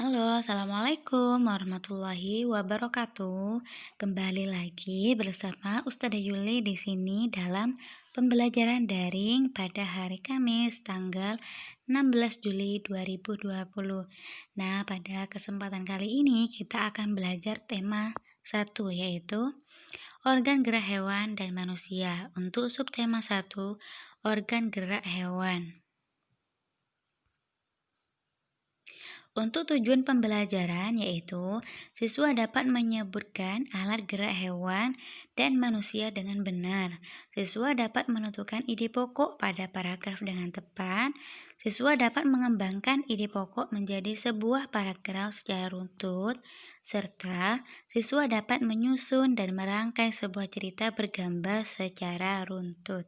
Halo, Assalamualaikum warahmatullahi wabarakatuh. Kembali lagi bersama Ustazah Yuli di sini dalam pembelajaran daring pada hari Kamis tanggal 16 Juli 2020. Nah, pada kesempatan kali ini kita akan belajar tema 1 yaitu organ gerak hewan dan manusia. Untuk subtema 1, organ gerak hewan. Untuk tujuan pembelajaran yaitu siswa dapat menyebutkan alat gerak hewan dan manusia dengan benar. Siswa dapat menentukan ide pokok pada paragraf dengan tepat. Siswa dapat mengembangkan ide pokok menjadi sebuah paragraf secara runtut, serta siswa dapat menyusun dan merangkai sebuah cerita bergambar secara runtut.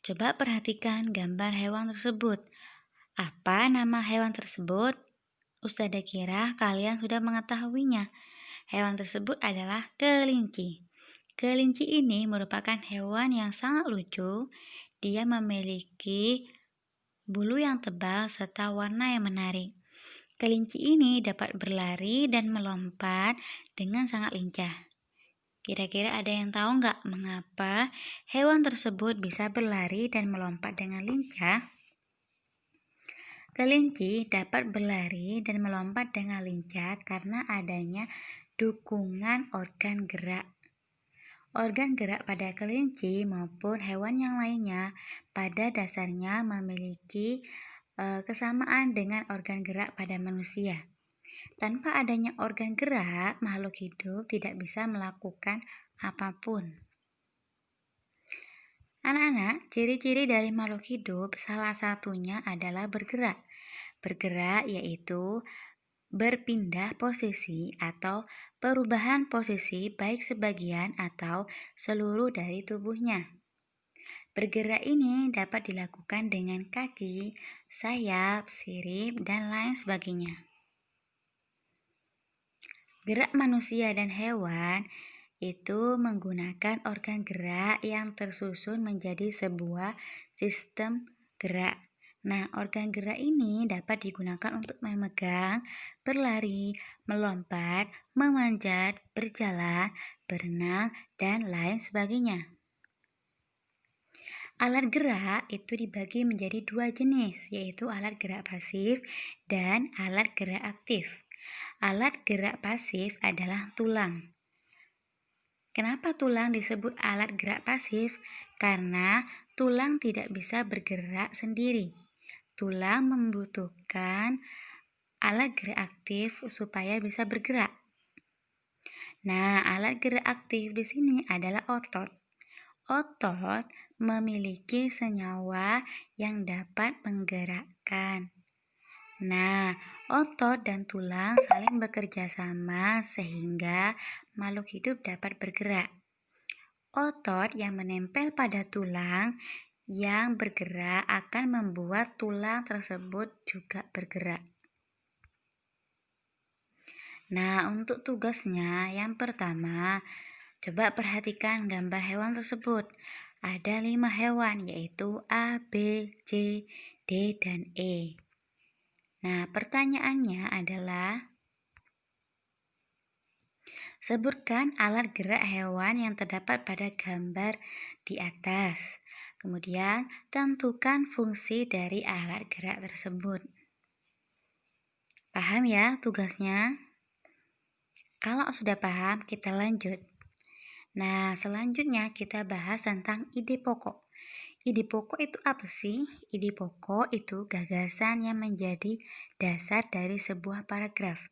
Coba perhatikan gambar hewan tersebut. Apa nama hewan tersebut? Ustazah kira kalian sudah mengetahuinya. Hewan tersebut adalah kelinci. Kelinci ini merupakan hewan yang sangat lucu. Dia memiliki bulu yang tebal serta warna yang menarik. Kelinci ini dapat berlari dan melompat dengan sangat lincah. Kira-kira ada yang tahu nggak mengapa hewan tersebut bisa berlari dan melompat dengan lincah? Kelinci dapat berlari dan melompat dengan lincah karena adanya dukungan organ gerak. Organ gerak pada kelinci maupun hewan yang lainnya pada dasarnya memiliki kesamaan dengan organ gerak pada manusia. Tanpa adanya organ gerak, makhluk hidup tidak bisa melakukan apapun. Anak-anak, ciri-ciri dari makhluk hidup salah satunya adalah bergerak. Bergerak yaitu berpindah posisi atau perubahan posisi baik sebagian atau seluruh dari tubuhnya. Bergerak ini dapat dilakukan dengan kaki, sayap, sirip, dan lain sebagainya. Gerak manusia dan hewan itu menggunakan organ gerak yang tersusun menjadi sebuah sistem gerak. Nah, organ gerak ini dapat digunakan untuk memegang, berlari, melompat, memanjat, berjalan, berenang, dan lain sebagainya. Alat gerak itu dibagi menjadi dua jenis, yaitu alat gerak pasif dan alat gerak aktif. Alat gerak pasif adalah tulang. Kenapa tulang disebut alat gerak pasif? Karena tulang tidak bisa bergerak sendiri. Tulang membutuhkan alat gerak aktif supaya bisa bergerak. Nah, alat gerak aktif di sini adalah otot. Otot memiliki senyawa yang dapat menggerakkan. Nah, otot dan tulang saling bekerja sama sehingga makhluk hidup dapat bergerak. Otot yang menempel pada tulang yang bergerak akan membuat tulang tersebut juga bergerak. Nah, untuk tugasnya yang pertama, coba perhatikan gambar hewan tersebut. Ada 5 hewan yaitu A, B, C, D, dan E. Nah, pertanyaannya adalah sebutkan alat gerak hewan yang terdapat pada gambar di atas. Kemudian, tentukan fungsi dari alat gerak tersebut. Paham ya tugasnya? Kalau sudah paham, kita lanjut. Nah, selanjutnya kita bahas tentang ide pokok. Ide pokok itu apa sih? Ide pokok itu gagasan yang menjadi dasar dari sebuah paragraf.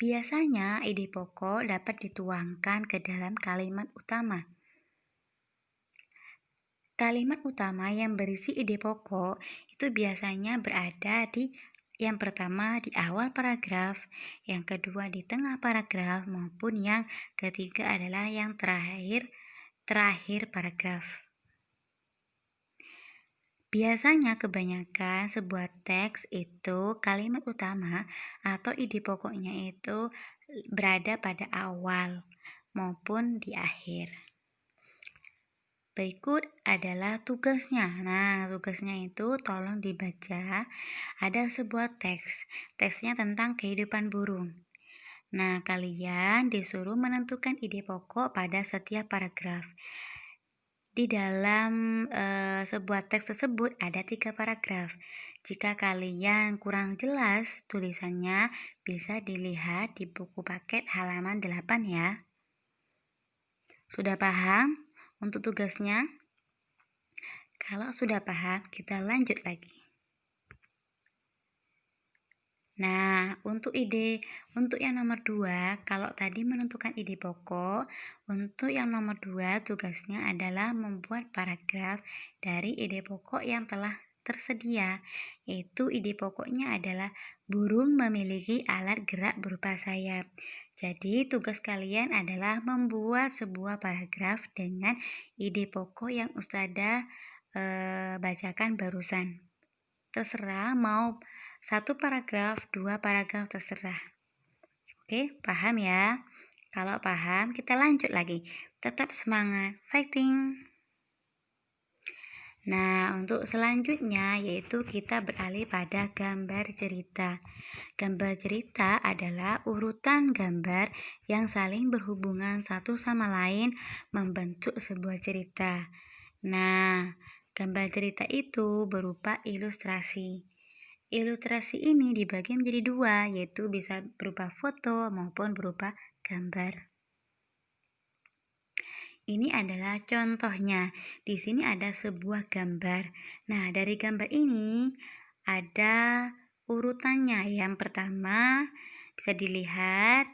Biasanya ide pokok dapat dituangkan ke dalam kalimat utama. Kalimat utama yang berisi ide pokok itu biasanya berada di yang pertama di awal paragraf, yang kedua di tengah paragraf, maupun yang ketiga adalah yang terakhir paragraf. Biasanya kebanyakan sebuah teks itu kalimat utama atau ide pokoknya itu berada pada awal maupun di akhir. Berikut adalah tugasnya. Nah, tugasnya itu tolong dibaca. Ada sebuah teks. Teksnya tentang kehidupan burung. Nah, kalian disuruh menentukan ide pokok pada setiap paragraf. Di dalam sebuah teks tersebut ada 3 paragraf. Jika kalian kurang jelas tulisannya, bisa dilihat di buku paket halaman 8 ya. Sudah paham untuk tugasnya? Kalau sudah paham, kita lanjut lagi. Nah, untuk yang nomor 2, kalau tadi menentukan ide pokok, untuk yang nomor 2 tugasnya adalah membuat paragraf dari ide pokok yang telah tersedia, yaitu ide pokoknya adalah burung memiliki alat gerak berupa sayap. Jadi, tugas kalian adalah membuat sebuah paragraf dengan ide pokok yang Ustazah bacakan barusan. Terserah mau 1 paragraf, 2 paragraf, terserah. Oke, paham ya? Kalau paham, kita lanjut lagi. Tetap semangat, fighting! Nah, untuk selanjutnya yaitu kita beralih pada gambar cerita. Gambar cerita adalah urutan gambar yang saling berhubungan satu sama lain membentuk sebuah cerita. Nah, gambar cerita itu berupa ilustrasi. Ilustrasi ini dibagi menjadi 2, yaitu bisa berupa foto maupun berupa gambar. Ini adalah contohnya. Di sini ada sebuah gambar. Nah, dari gambar ini ada urutannya. Yang pertama bisa dilihat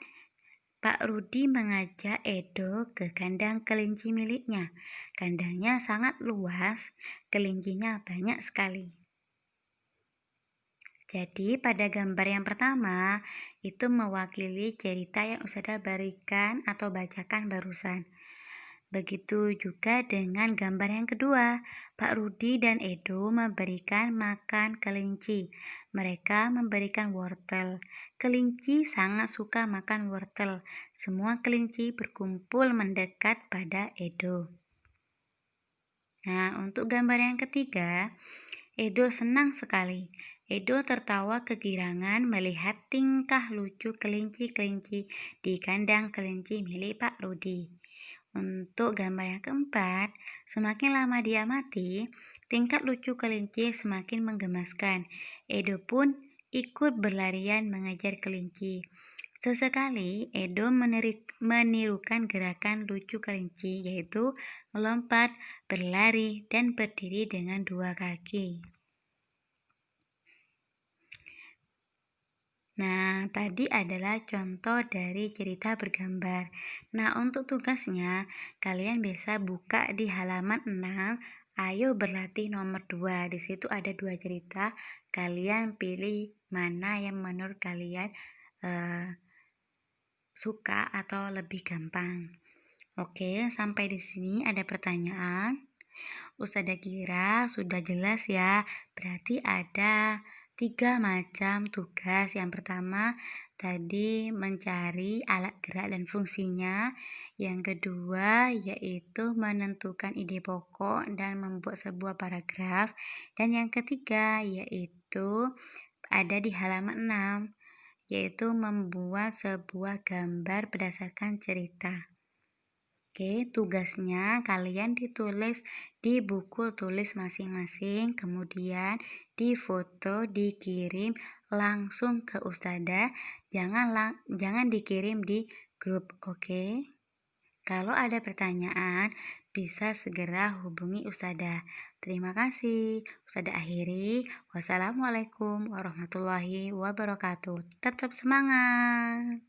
Pak Rudi mengajak Edo ke kandang kelinci miliknya. Kandangnya sangat luas, kelincinya banyak sekali. Jadi pada gambar yang pertama itu mewakili cerita yang Ustazah berikan atau bacakan barusan. Begitu juga dengan gambar yang kedua, Pak Rudi dan Edo memberikan makan kelinci. Mereka memberikan wortel. Kelinci sangat suka makan wortel. Semua kelinci berkumpul mendekat pada Edo. Nah, untuk gambar yang ketiga, Edo senang sekali. Edo tertawa kegirangan melihat tingkah lucu kelinci-kelinci di kandang kelinci milik Pak Rudi. Untuk gambar yang keempat, semakin lama diamati, tingkat lucu kelinci semakin menggemaskan. Edo pun ikut berlarian mengejar kelinci. Sesekali, Edo menirukan gerakan lucu kelinci, yaitu melompat, berlari, dan berdiri dengan 2 kaki. Nah, tadi adalah contoh dari cerita bergambar. Nah, untuk tugasnya, kalian bisa buka di halaman 6. Ayo berlatih nomor 2. Di situ ada 2 cerita. Kalian pilih mana yang menurut kalian suka atau lebih gampang. Oke, sampai di sini ada pertanyaan. Ustazah kira sudah jelas ya. Berarti ada 3 macam tugas. Yang pertama tadi mencari alat gerak dan fungsinya. Yang kedua yaitu menentukan ide pokok dan membuat sebuah paragraf. Dan yang ketiga yaitu ada di halaman 6, yaitu membuat sebuah gambar berdasarkan cerita. Oke, tugasnya kalian ditulis di buku tulis masing-masing, kemudian difoto, dikirim langsung ke Ustazah, jangan dikirim di grup, oke? Kalau ada pertanyaan, bisa segera hubungi Ustazah. Terima kasih. Ustazah akhiri. Wassalamualaikum warahmatullahi wabarakatuh. Tetap semangat.